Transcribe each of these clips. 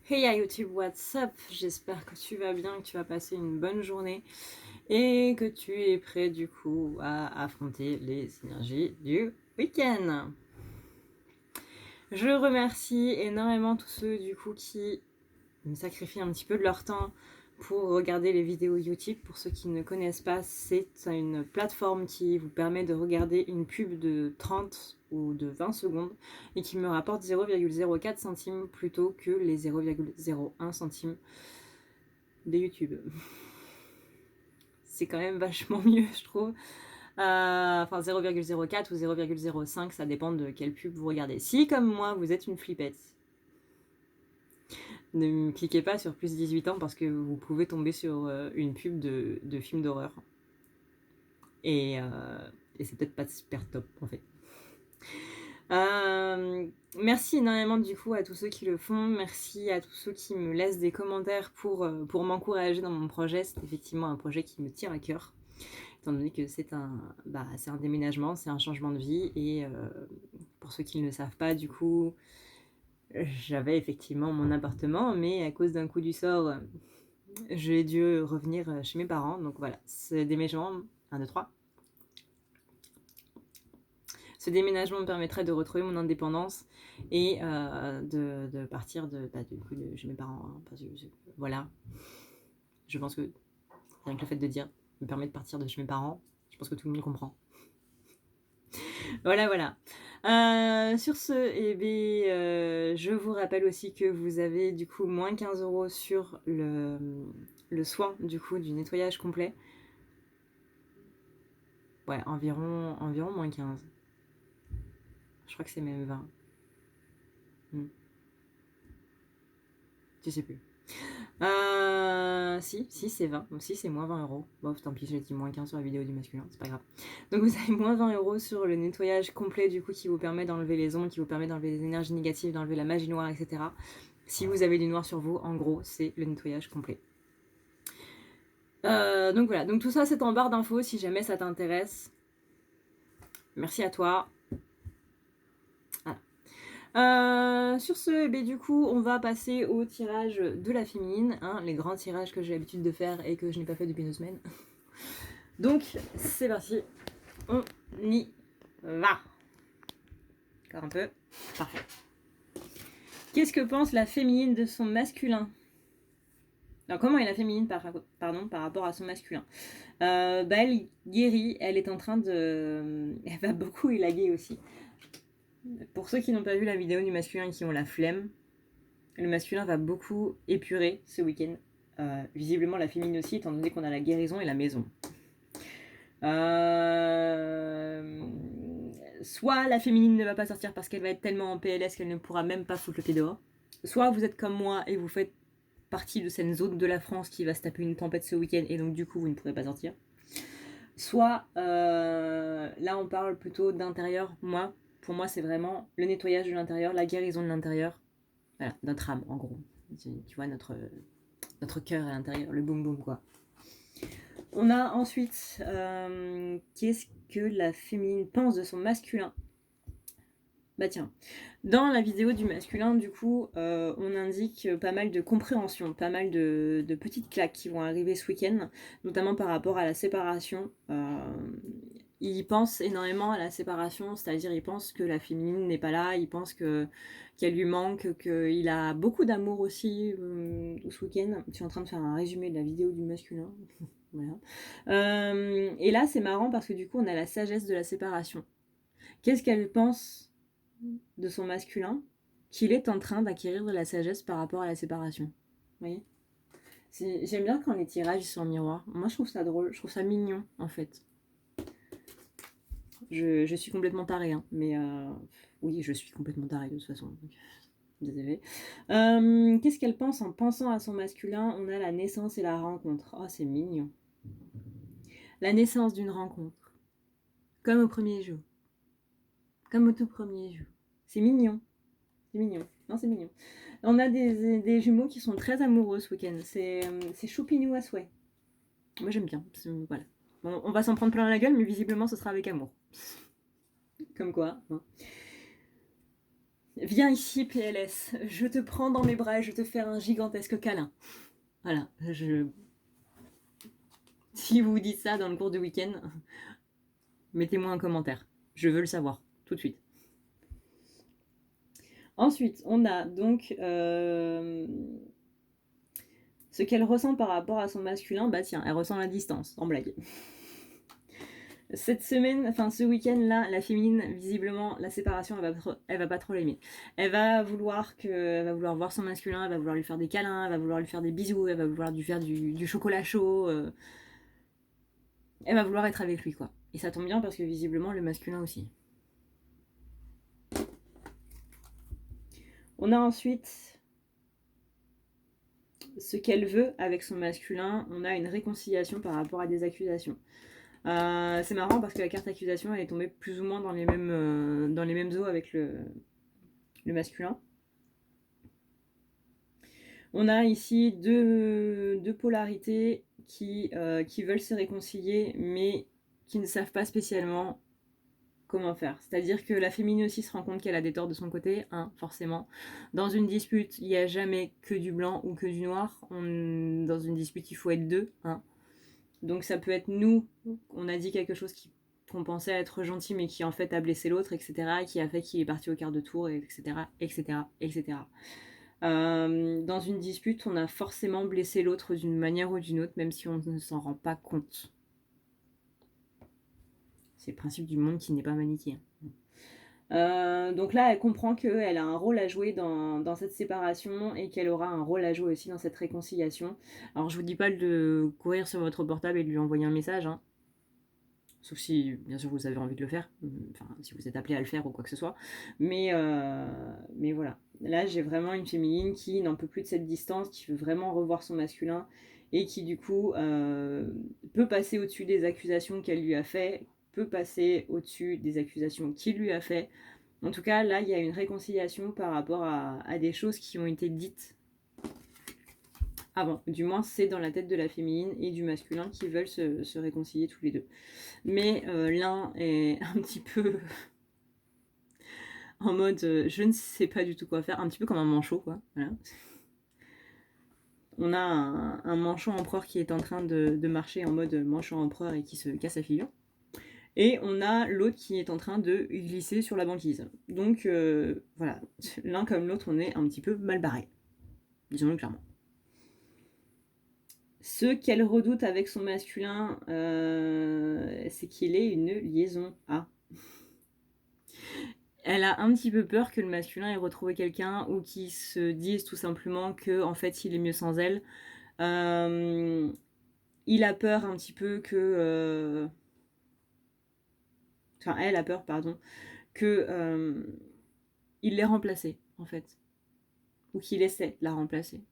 Hey à YouTube, what's up? J'espère que tu vas bien, que tu vas passer une bonne journée et que tu es prêt du coup à affronter les énergies du week-end. Je remercie énormément tous ceux du coup qui me sacrifient un petit peu de leur temps pour regarder les vidéos YouTube. Pour ceux qui ne connaissent pas, c'est une plateforme qui vous permet de regarder une pub de 30 ou de 20 secondes et qui me rapporte 0,04 centimes plutôt que les 0,01 centimes de YouTube. C'est quand même vachement mieux, je trouve. Enfin, 0,04 ou 0,05, ça dépend de quelle pub vous regardez. Si, comme moi, vous êtes une flippette, ne cliquez pas sur plus 18 ans parce que vous pouvez tomber sur une pub de film d'horreur. Et, c'est peut-être pas super top, en fait. Merci énormément du coup à tous ceux qui le font. Merci à tous ceux qui me laissent des commentaires pour m'encourager dans mon projet. C'est effectivement un projet qui me tient à cœur, étant donné que c'est un déménagement, c'est un changement de vie. Et pour ceux qui ne le savent pas, du coup, j'avais effectivement mon appartement, mais à cause d'un coup du sort, j'ai dû revenir chez mes parents. Donc voilà, ce déménagement, 1, 2, 3. Ce déménagement me permettrait de retrouver mon indépendance et de partir de chez mes parents. Hein, parce que, voilà, je pense que rien que le fait de dire me permet de partir de chez mes parents, je pense que tout le monde comprend. Voilà, voilà. Sur ce, je vous rappelle aussi que vous avez du coup moins 15 € sur le soin du coup du nettoyage complet. Ouais, environ moins 15. Je crois que c'est même 20. Je sais plus. Si c'est 20. Si c'est moins 20 €. Bon, tant pis, j'ai dit moins 15 sur la vidéo du masculin, c'est pas grave. Donc vous avez moins 20 € sur le nettoyage complet du coup qui vous permet d'enlever les ombres, qui vous permet d'enlever les énergies négatives, d'enlever la magie noire, etc. Si vous avez du noir sur vous, en gros, c'est le nettoyage complet. Donc voilà, donc tout ça c'est en barre d'infos si jamais ça t'intéresse. Merci à toi. Sur ce, du coup, on va passer au tirage de la féminine, hein, les grands tirages que j'ai l'habitude de faire et que je n'ai pas fait depuis 2 semaines. Donc, c'est parti, on y va. Encore un peu, parfait. Qu'est-ce que pense la féminine de son masculin? Alors, comment est la féminine par rapport à son masculin? Elle guérit, elle est en train de... Elle va beaucoup élaguer aussi. Pour ceux qui n'ont pas vu la vidéo du masculin et qui ont la flemme, le masculin va beaucoup épurer ce week-end. Visiblement la féminine aussi, étant donné qu'on a la guérison et la maison. Soit la féminine ne va pas sortir parce qu'elle va être tellement en PLS qu'elle ne pourra même pas foutre le pied dehors. Soit vous êtes comme moi et vous faites partie de cette zone de la France qui va se taper une tempête ce week-end et donc du coup vous ne pourrez pas sortir. Soit là on parle plutôt d'intérieur. Pour moi c'est vraiment le nettoyage de l'intérieur, la guérison de l'intérieur. Voilà, notre âme en gros. Tu vois, notre cœur à l'intérieur, le boum boum quoi. On a ensuite qu'est-ce que la féminine pense de son masculin. Bah tiens, dans la vidéo du masculin, du coup, on indique pas mal de compréhension, pas mal de petites claques qui vont arriver ce week-end, notamment par rapport à la séparation. Il pense énormément à la séparation, c'est-à-dire il pense que la féminine n'est pas là, il pense qu'elle lui manque, qu'il a beaucoup d'amour aussi ce week-end. Je suis en train de faire un résumé de la vidéo du masculin. Voilà. Et là, c'est marrant parce que du coup, on a la sagesse de la séparation. Qu'est-ce qu'elle pense de son masculin qu'il est en train d'acquérir de la sagesse par rapport à la séparation? Vous voyez? J'aime bien quand les tirages sont en miroir. Moi, je trouve ça drôle, je trouve ça mignon, en fait. Je suis complètement tarée, hein, mais oui, je suis complètement tarée de toute façon. Désolée. Qu'est-ce qu'elle pense en pensant à son masculin? On a la naissance et la rencontre. Oh, c'est mignon. La naissance d'une rencontre. Comme au premier jour. Comme au tout premier jour. C'est mignon. C'est mignon. Non, c'est mignon. On a des jumeaux qui sont très amoureux ce week-end. C'est choupinou à souhait. Moi, j'aime bien. Voilà. Bon, on va s'en prendre plein la gueule, mais visiblement, ce sera avec amour. Comme quoi. Hein. Viens ici, PLS. Je te prends dans mes bras et je te fais un gigantesque câlin. Voilà. Si vous vous dites ça dans le cours du week-end, mettez-moi un commentaire. Je veux le savoir, tout de suite. Ensuite, on a donc ce qu'elle ressent par rapport à son masculin. Bah tiens, elle ressent la distance, en blague. Cette semaine, enfin ce week-end-là, la féminine, visiblement, la séparation, elle va pas trop l'aimer. Elle va vouloir voir son masculin, elle va vouloir lui faire des câlins, elle va vouloir lui faire des bisous, elle va vouloir lui faire du chocolat chaud. Elle va vouloir être avec lui, quoi. Et ça tombe bien parce que visiblement, le masculin aussi. On a ensuite ce qu'elle veut avec son masculin. On a une réconciliation par rapport à des accusations. C'est marrant parce que la carte accusation, elle est tombée plus ou moins dans les mêmes eaux avec le masculin. On a ici deux polarités qui veulent se réconcilier, mais qui ne savent pas spécialement comment faire. C'est-à-dire que la féminine aussi se rend compte qu'elle a des torts de son côté, hein, forcément. Dans une dispute, il n'y a jamais que du blanc ou que du noir. Dans une dispute, il faut être deux, hein. Donc ça peut être nous, on a dit quelque chose qu'on pensait être gentil, mais qui en fait a blessé l'autre, etc., qui a fait qu'il est parti au quart de tour, etc., etc., etc. Dans une dispute, on a forcément blessé l'autre d'une manière ou d'une autre, même si on ne s'en rend pas compte. C'est le principe du monde qui n'est pas manichéen. Donc là, elle comprend qu'elle a un rôle à jouer dans cette séparation et qu'elle aura un rôle à jouer aussi dans cette réconciliation. Alors, je vous dis pas de courir sur votre portable et de lui envoyer un message, hein. Sauf si, bien sûr, vous avez envie de le faire, enfin, si vous êtes appelé à le faire ou quoi que ce soit. Mais voilà. Là, j'ai vraiment une féminine qui n'en peut plus de cette distance, qui veut vraiment revoir son masculin et qui, du coup, peut passer au-dessus des accusations qu'elle lui a fait, peut passer au-dessus des accusations qu'il lui a fait. En tout cas, là, il y a une réconciliation par rapport à des choses qui ont été dites avant. Du moins, c'est dans la tête de la féminine et du masculin qui veulent se réconcilier tous les deux. Mais l'un est un petit peu en mode je ne sais pas du tout quoi faire, un petit peu comme un manchot, quoi. Voilà. On a un manchot empereur qui est en train de marcher en mode manchot empereur et qui se casse la figure. Et on a l'autre qui est en train de glisser sur la banquise. Donc voilà, l'un comme l'autre, on est un petit peu mal barré. Disons-le clairement. Ce qu'elle redoute avec son masculin, c'est qu'il ait une liaison A. Elle a un petit peu peur que le masculin ait retrouvé quelqu'un ou qu'il se dise tout simplement que en fait il est mieux sans elle. Il a peur un petit peu que... Enfin, elle a peur, pardon, que il l'ait remplacée, en fait. Ou qu'il essaie de la remplacer.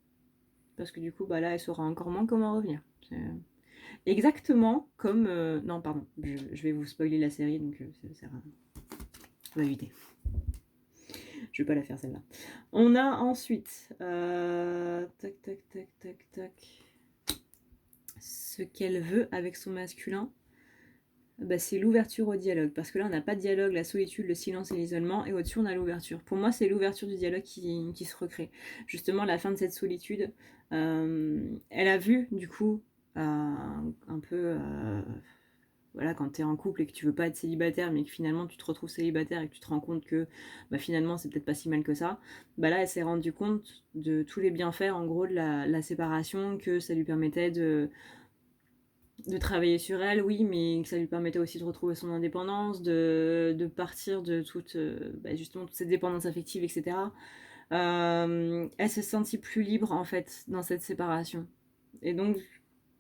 Parce que du coup, bah là, elle saura encore moins comment revenir. C'est exactement comme... Non, pardon, je vais vous spoiler la série, donc ça sert à... On va éviter. Je vais pas la faire celle-là. On a ensuite... Tac, tac, tac, tac, tac. Ce qu'elle veut avec son masculin, bah, c'est l'ouverture au dialogue. Parce que là, on n'a pas de dialogue, la solitude, le silence et l'isolement. Et au-dessus, on a l'ouverture. Pour moi, c'est l'ouverture du dialogue qui se recrée. Justement, la fin de cette solitude, elle a vu, du coup, un peu... voilà, quand tu es en couple et que tu veux pas être célibataire, mais que finalement tu te retrouves célibataire et que tu te rends compte que bah, finalement c'est peut-être pas si mal que ça, bah là elle s'est rendue compte de tous les bienfaits en gros de la séparation, que ça lui permettait de travailler sur elle, oui, mais que ça lui permettait aussi de retrouver son indépendance, de partir de toute, justement toute cette dépendance affective, etc. Elle se sentit plus libre en fait dans cette séparation. Et donc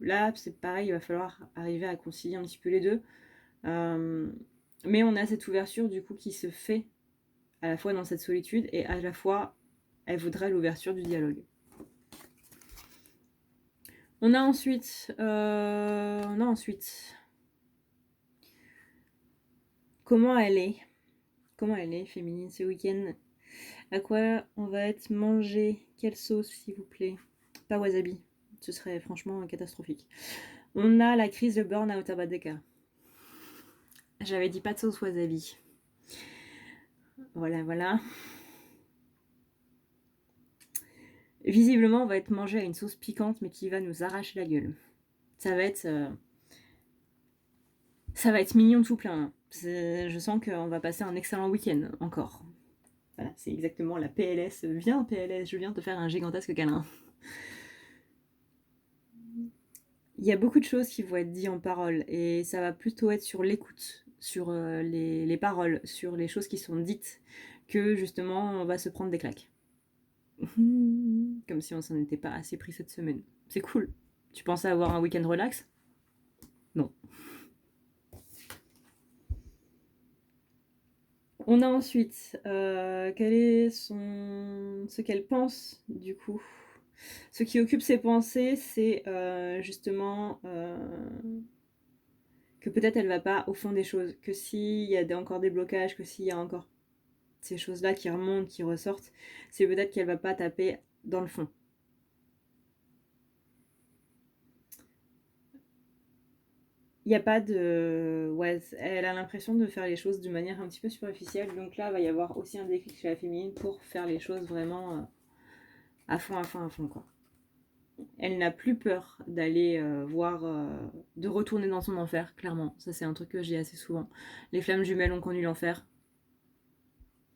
là, c'est pareil, il va falloir arriver à concilier un petit peu les deux. Mais on a cette ouverture du coup qui se fait à la fois dans cette solitude et à la fois elle voudrait l'ouverture du dialogue. On a ensuite comment elle est féminine ce week-end. À quoi on va être mangé? Quelle sauce s'il vous plaît? Pas wasabi, ce serait franchement catastrophique. On a la crise de burn-out à Badeka. J'avais dit pas de sauce wasabi. Voilà. Visiblement, on va être mangé à une sauce piquante, mais qui va nous arracher la gueule. Ça va être mignon tout plein. Hein. Je sens qu'on va passer un excellent week-end encore. Voilà, c'est exactement la PLS. Viens PLS, je viens te faire un gigantesque câlin. Il y a beaucoup de choses qui vont être dites en parole et ça va plutôt être sur l'écoute, sur les paroles, sur les choses qui sont dites, que justement on va se prendre des claques. Comme si on s'en était pas assez pris cette semaine. C'est cool. Tu pensais avoir un week-end relax? Non. On a ensuite, quel est ce qu'elle pense, du coup. Ce qui occupe ses pensées, c'est justement que peut-être elle va pas au fond des choses, que s'il y a encore des blocages, que s'il y a encore ces choses-là qui remontent, qui ressortent, c'est peut-être qu'elle va pas taper dans le fond. Il n'y a pas de... Ouais, elle a l'impression de faire les choses de manière un petit peu superficielle, donc là, il va y avoir aussi un déclic chez la féminine pour faire les choses vraiment à fond, quoi. Elle n'a plus peur d'aller voir, de retourner dans son enfer, clairement. Ça, c'est un truc que je dis assez souvent. Les flammes jumelles ont connu l'enfer,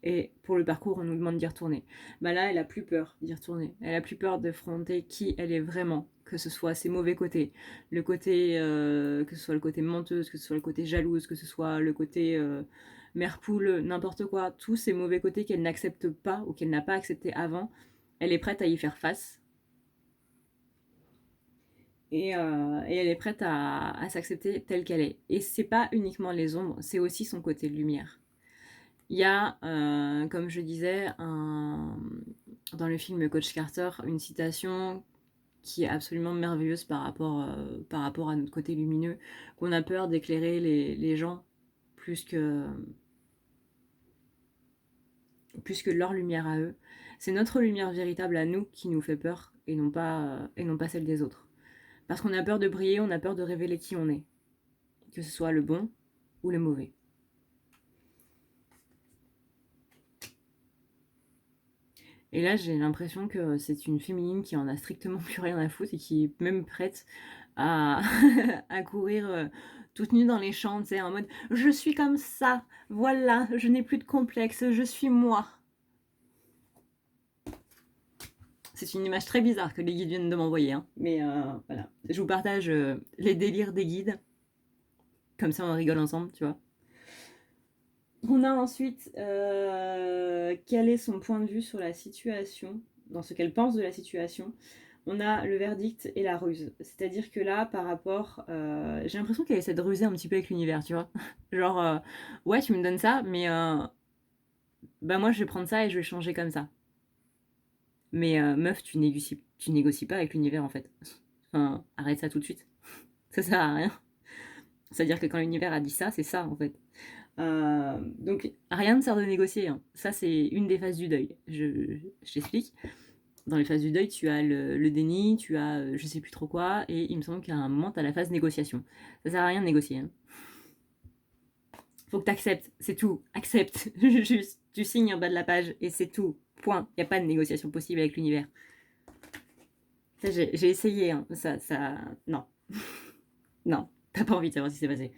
et pour le parcours, on nous demande d'y retourner. Bah là, elle a plus peur d'y retourner. Elle a plus peur d'affronter qui elle est vraiment, que ce soit ses mauvais côtés, le côté, que ce soit le côté menteuse, que ce soit le côté jalouse, que ce soit le côté mère poule, n'importe quoi, tous ces mauvais côtés qu'elle n'accepte pas ou qu'elle n'a pas accepté avant, elle est prête à y faire face. Et elle est prête à s'accepter telle qu'elle est. Et c'est pas uniquement les ombres, c'est aussi son côté de lumière. Il y a, comme je disais, dans le film Coach Carter, une citation qui est absolument merveilleuse par rapport à notre côté lumineux, qu'on a peur d'éclairer les gens plus que, plus que leur lumière à eux. C'est notre lumière véritable à nous qui nous fait peur et non pas celle des autres. Parce qu'on a peur de briller, on a peur de révéler qui on est. Que ce soit le bon ou le mauvais. Et là, j'ai l'impression que c'est une féminine qui en a strictement plus rien à foutre et qui est même prête à, à courir toute nue dans les champs, tu sais, en mode je suis comme ça, voilà, je n'ai plus de complexe, je suis moi. C'est une image très bizarre que les guides viennent de m'envoyer, hein. Mais voilà, je vous partage les délires des guides, comme ça on rigole ensemble, tu vois. On a ensuite quel est son point de vue sur la situation, dans ce qu'elle pense de la situation. On a le verdict et la ruse. C'est-à-dire que là, par rapport... j'ai l'impression qu'elle essaie de ruser un petit peu avec l'univers, tu vois. Genre, ouais, tu me donnes ça, mais bah moi, je vais prendre ça et je vais changer comme ça. Mais meuf, tu négocies pas avec l'univers, en fait. Enfin, arrête ça tout de suite. Ça sert à rien. C'est-à-dire que quand l'univers a dit ça, c'est ça, en fait. Donc rien ne sert de négocier. Hein. Ça, c'est une des phases du deuil. Je t'explique. Dans les phases du deuil, tu as le déni, tu as je sais plus trop quoi, et il me semble qu'à un moment, tu as la phase négociation. Ça sert à rien de négocier. Hein. Faut que tu acceptes, c'est tout. Accepte. Juste, tu signes en bas de la page et c'est tout. Point. Il n'y a pas de négociation possible avec l'univers. Ça, j'ai essayé. Hein. Ça... Non. Non. T'as pas envie de savoir ce qui s'est passé.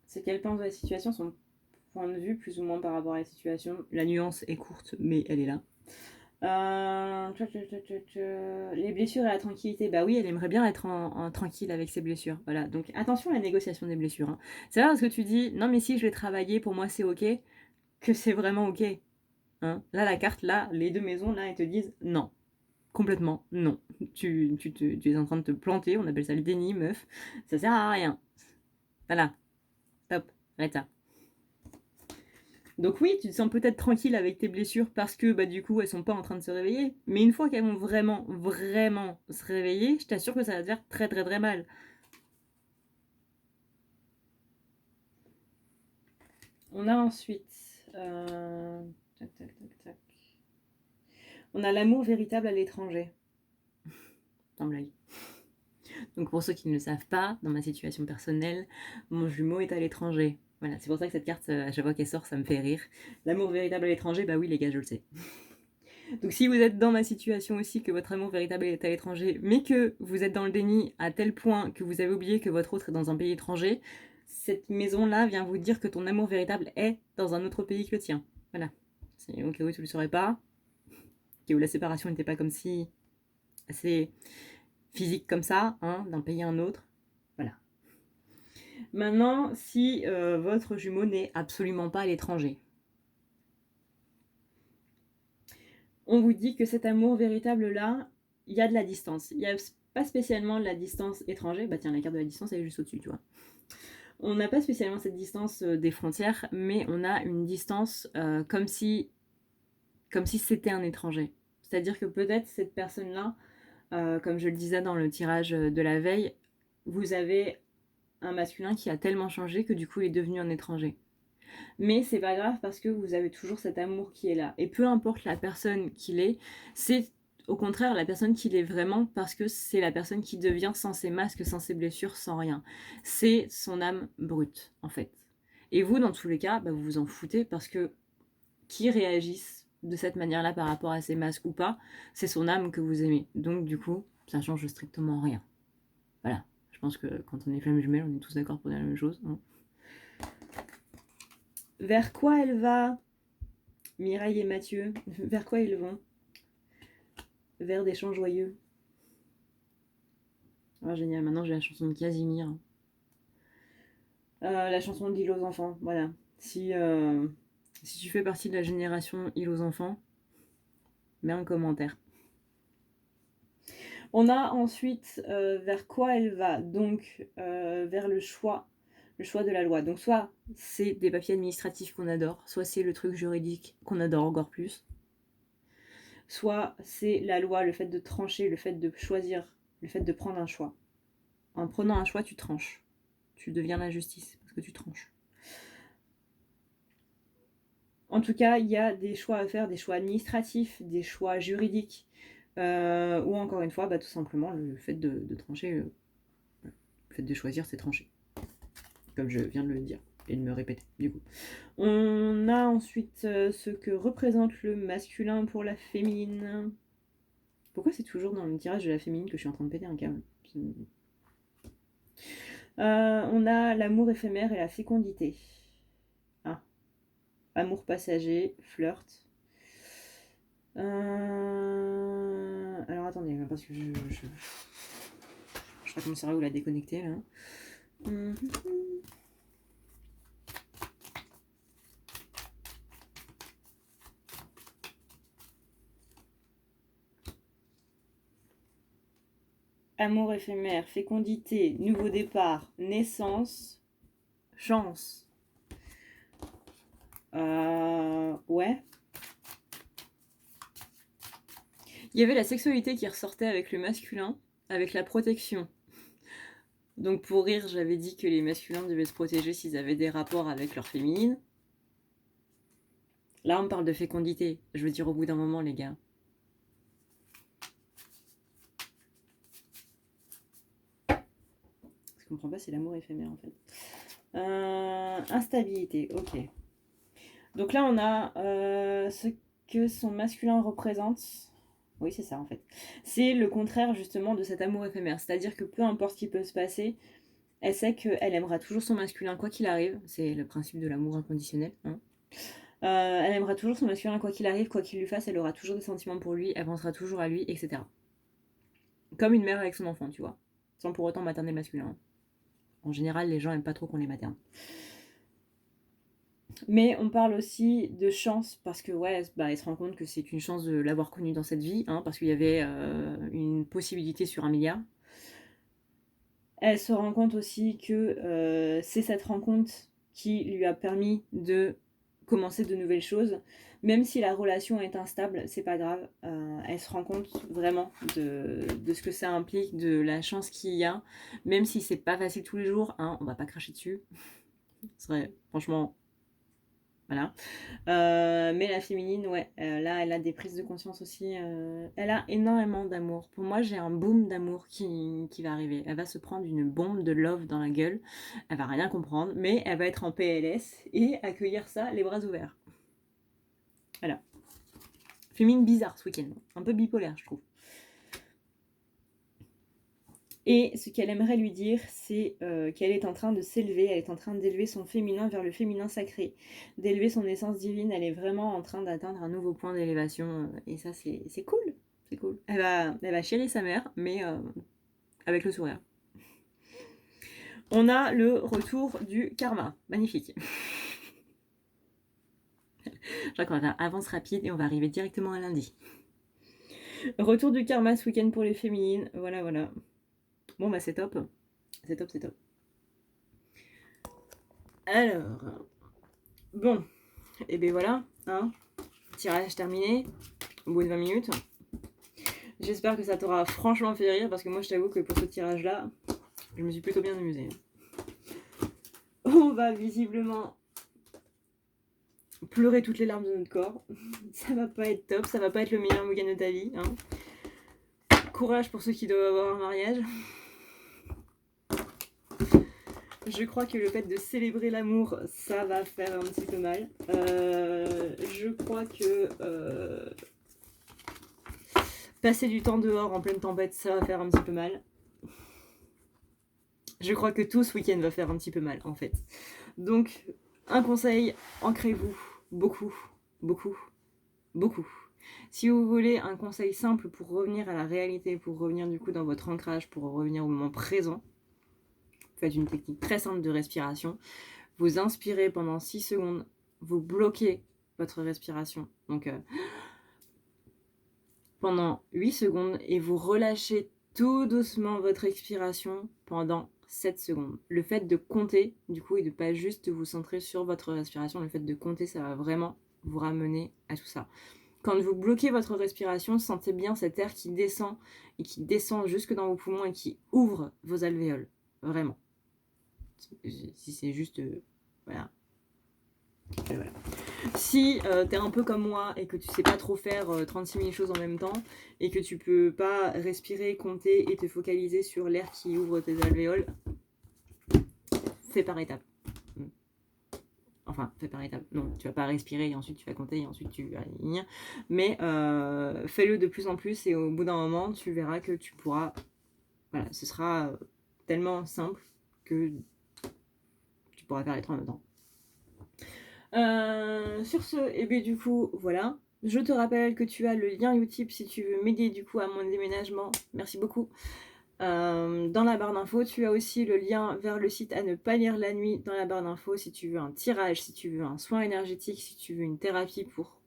C'est qu'elle pense de la situation, son point de vue, plus ou moins par rapport à la situation. La nuance est courte, mais elle est là. Les blessures et la tranquillité. Bah oui, elle aimerait bien être tranquille avec ses blessures. Voilà. Donc attention à la négociation des blessures. Hein. C'est pas parce que tu dis non, mais si je vais travailler, pour moi c'est ok, que c'est vraiment ok. Hein. Là, la carte, là, les deux maisons, là, elles te disent non. Complètement, non. Tu es en train de te planter, on appelle ça le déni, meuf. Ça sert à rien. Voilà. Stop. Arrête ça. Donc oui, tu te sens peut-être tranquille avec tes blessures parce que bah du coup elles sont pas en train de se réveiller. Mais une fois qu'elles vont vraiment, vraiment se réveiller, je t'assure que ça va te faire très très très mal. On a ensuite... Tac, tac, tac, tac. On a l'amour véritable à l'étranger. Sans blague. Donc pour ceux qui ne le savent pas, dans ma situation personnelle, mon jumeau est à l'étranger. Voilà, c'est pour ça que cette carte, à chaque fois qu'elle sort, ça me fait rire. L'amour véritable à l'étranger, bah oui les gars, je le sais. Donc si vous êtes dans ma situation aussi, que votre amour véritable est à l'étranger, mais que vous êtes dans le déni à tel point que vous avez oublié que votre autre est dans un pays étranger, cette maison-là vient vous dire que ton amour véritable est dans un autre pays que le tien. Voilà. C'est au cas où tu le saurais pas, au cas où la séparation n'était pas comme si assez physique comme ça, hein, d'un pays à un autre. Voilà. Maintenant, si votre jumeau n'est absolument pas à l'étranger, on vous dit que cet amour véritable-là, il y a de la distance. Il n'y a pas spécialement de la distance étrangère. Bah tiens, la carte de la distance, elle est juste au-dessus, tu vois. On n'a pas spécialement cette distance des frontières, mais on a une distance comme si c'était un étranger. C'est-à-dire que peut-être cette personne-là, comme je le disais dans le tirage de la veille, vous avez un masculin qui a tellement changé que du coup il est devenu un étranger. Mais c'est pas grave parce que vous avez toujours cet amour qui est là. Et peu importe la personne qu'il est, c'est au contraire la personne qu'il est vraiment parce que c'est la personne qui devient sans ses masques, sans ses blessures, sans rien. C'est son âme brute en fait. Et vous, dans tous les cas, bah, vous vous en foutez parce que qui réagisse de cette manière-là par rapport à ses masques ou pas, c'est son âme que vous aimez. Donc du coup, ça change strictement rien. Voilà. Je pense que quand on est flamme jumelle, on est tous d'accord pour dire la même chose. Hein. Vers quoi elle va, Mireille et Mathieu? Vers quoi ils vont? Vers des chants joyeux. Ah, génial, maintenant j'ai la chanson de Casimir. La chanson d'Île aux enfants, voilà. Si tu fais partie de la génération Île aux enfants, mets un commentaire. On a ensuite vers quoi elle va, donc vers le choix de la loi. Donc soit c'est des papiers administratifs qu'on adore, soit c'est le truc juridique qu'on adore encore plus, soit c'est la loi, le fait de trancher, le fait de choisir, le fait de prendre un choix. En prenant un choix, tu tranches. Tu deviens la justice parce que tu tranches. En tout cas, il y a des choix à faire, des choix administratifs, des choix juridiques, ou encore une fois, bah, tout simplement le fait de trancher, le fait de choisir, c'est trancher. Comme je viens de le dire et de me répéter, du coup. On a ensuite ce que représente le masculin pour la féminine. Pourquoi c'est toujours dans le tirage de la féminine que je suis en train de péter un câble? On a l'amour éphémère et la fécondité. Ah. Amour passager, flirt. Alors attendez, parce que je crois que mon cerveau l'a déconnecté là. Amour éphémère, fécondité, nouveau départ, naissance, chance. Ouais. Il y avait la sexualité qui ressortait avec le masculin, avec la protection. Donc pour rire, j'avais dit que les masculins devaient se protéger s'ils avaient des rapports avec leur féminine. Là, on me parle de fécondité. Je veux dire, au bout d'un moment, les gars. Ce que je comprends pas, c'est l'amour éphémère, en fait. Instabilité, ok. Donc là, on a ce que son masculin représente. Oui, c'est ça, en fait. C'est le contraire, justement, de cet amour éphémère. C'est-à-dire que peu importe ce qui peut se passer, elle sait qu'elle aimera toujours son masculin, quoi qu'il arrive. C'est le principe de l'amour inconditionnel, hein. Elle aimera toujours son masculin quoi qu'il arrive, quoi qu'il lui fasse, elle aura toujours des sentiments pour lui, elle pensera toujours à lui, etc. Comme une mère avec son enfant, tu vois. Sans pour autant materner le masculin. En général, les gens aiment pas trop qu'on les materne. Mais on parle aussi de chance, parce que ouais, bah, elle se rend compte que c'est une chance de l'avoir connu dans cette vie, hein, parce qu'il y avait une possibilité sur 1 milliard. Elle se rend compte aussi que c'est cette rencontre qui lui a permis de commencer de nouvelles choses. Même si la relation est instable, c'est pas grave. Elle se rend compte vraiment de ce que ça implique, de la chance qu'il y a. Même si c'est pas facile tous les jours, hein, on va pas cracher dessus. Ce serait franchement Voilà. Mais la féminine, ouais, là, elle a des prises de conscience aussi. Elle a énormément d'amour. Pour moi, j'ai un boom d'amour qui va arriver. Elle va se prendre une bombe de love dans la gueule. Elle va rien comprendre, mais elle va être en PLS et accueillir ça les bras ouverts. Voilà. Féminine bizarre ce week-end. Un peu bipolaire, je trouve. Et ce qu'elle aimerait lui dire, c'est qu'elle est en train de s'élever, elle est en train d'élever son féminin vers le féminin sacré, d'élever son essence divine, elle est vraiment en train d'atteindre un nouveau point d'élévation, et ça c'est cool, c'est cool. Elle va chérir sa mère, mais avec le sourire. On a le retour du karma, magnifique. Je crois qu'on va faire avance rapide et on va arriver directement à lundi. Retour du karma ce week-end pour les féminines, voilà, voilà. Bon bah c'est top, c'est top, c'est top. Alors, bon, et ben voilà, hein, tirage terminé, au bout de 20 minutes. J'espère que ça t'aura franchement fait rire, parce que moi je t'avoue que pour ce tirage-là, je me suis plutôt bien amusée. On va visiblement pleurer toutes les larmes de notre corps. Ça va pas être top, ça va pas être le meilleur week-end de ta vie. Hein. Courage pour ceux qui doivent avoir un mariage. Je crois que le fait de célébrer l'amour, ça va faire un petit peu mal. Je crois que passer du temps dehors en pleine tempête, ça va faire un petit peu mal. Je crois que tout ce week-end va faire un petit peu mal, en fait. Donc, un conseil, ancrez-vous beaucoup, beaucoup, beaucoup. Si vous voulez un conseil simple pour revenir à la réalité, pour revenir du coup dans votre ancrage, pour revenir au moment présent, faites une technique très simple de respiration. Vous inspirez pendant 6 secondes, vous bloquez votre respiration. Donc, pendant 8 secondes et vous relâchez tout doucement votre expiration pendant 7 secondes. Le fait de compter, du coup, et de pas juste vous centrer sur votre respiration, le fait de compter, ça va vraiment vous ramener à tout ça. Quand vous bloquez votre respiration, sentez bien cet air qui descend et qui descend jusque dans vos poumons et qui ouvre vos alvéoles. Vraiment. Si c'est juste... voilà. Et voilà. Si t'es un peu comme moi et que tu sais pas trop faire 36 000 choses en même temps et que tu peux pas respirer, compter et te focaliser sur l'air qui ouvre tes alvéoles, fais par étapes. Enfin, fais par étapes. Non, tu vas pas respirer et ensuite tu vas compter et ensuite tu vas... Mais fais-le de plus en plus et au bout d'un moment, tu verras que tu pourras... Voilà, ce sera tellement simple que tu pourras faire les trois en même temps. Sur ce, et bien du coup, voilà. Je te rappelle que tu as le lien Utip si tu veux m'aider du coup à mon déménagement. Merci beaucoup. Dans la barre d'infos, tu as aussi le lien vers le site à ne pas lire la nuit dans la barre d'infos si tu veux un tirage, si tu veux un soin énergétique, si tu veux une thérapie pour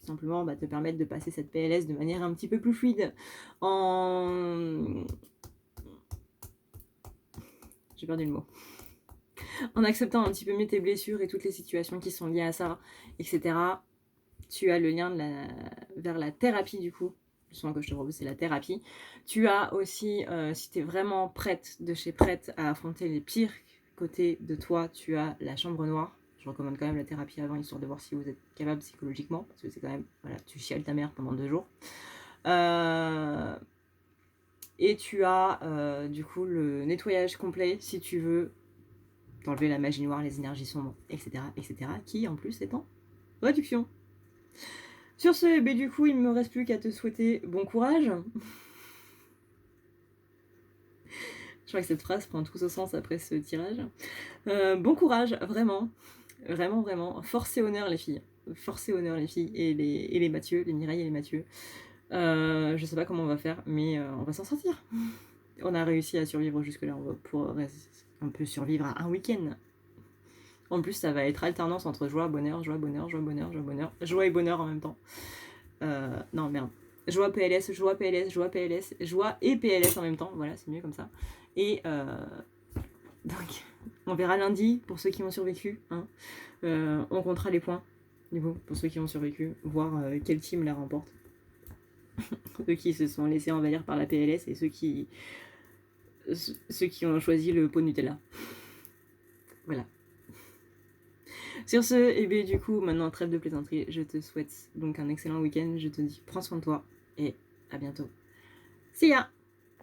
tout simplement te permettre de passer cette PLS de manière un petit peu plus fluide J'ai perdu le mot. En acceptant un petit peu mieux tes blessures et toutes les situations qui sont liées à ça, etc. Tu as le lien vers la thérapie du coup. Le soin que je te propose, c'est la thérapie. Tu as aussi, si tu es vraiment prête à affronter les pires côtés de toi, tu as la chambre noire. Je recommande quand même la thérapie avant, histoire de voir si vous êtes capable psychologiquement, parce que c'est quand même, voilà, tu chiales ta mère pendant 2 jours. Et tu as du coup le nettoyage complet, si tu veux t'enlever la magie noire, les énergies sombres, etc., qui en plus est en réduction. Sur ce, du coup, il ne me reste plus qu'à te souhaiter bon courage. Je crois que cette phrase prend tout son sens après ce tirage. Bon courage, vraiment. Vraiment, vraiment. Force et honneur, les filles. Force et honneur, les filles. Et les Mathieu, les Mireille et les Mathieu. Je sais pas comment on va faire, mais on va s'en sortir. On a réussi à survivre jusque-là. On va pouvoir un peu survivre à un week-end. En plus, ça va être alternance entre joie, bonheur, joie, bonheur, joie, bonheur, joie, bonheur. Joie et bonheur en même temps. Non, merde. Joie, PLS, joie, PLS, joie, PLS, joie et PLS en même temps. Voilà, c'est mieux comme ça. Et donc, on verra lundi pour ceux qui ont survécu. Hein. On comptera les points, du coup, pour ceux qui ont survécu. Voir quel team la remporte. Ceux qui se sont laissés envahir par la PLS et ceux qui ont choisi le pot de Nutella. Voilà. Sur ce, et bien du coup, maintenant trêve de plaisanterie, je te souhaite donc un excellent week-end, je te dis prends soin de toi et à bientôt. See ya!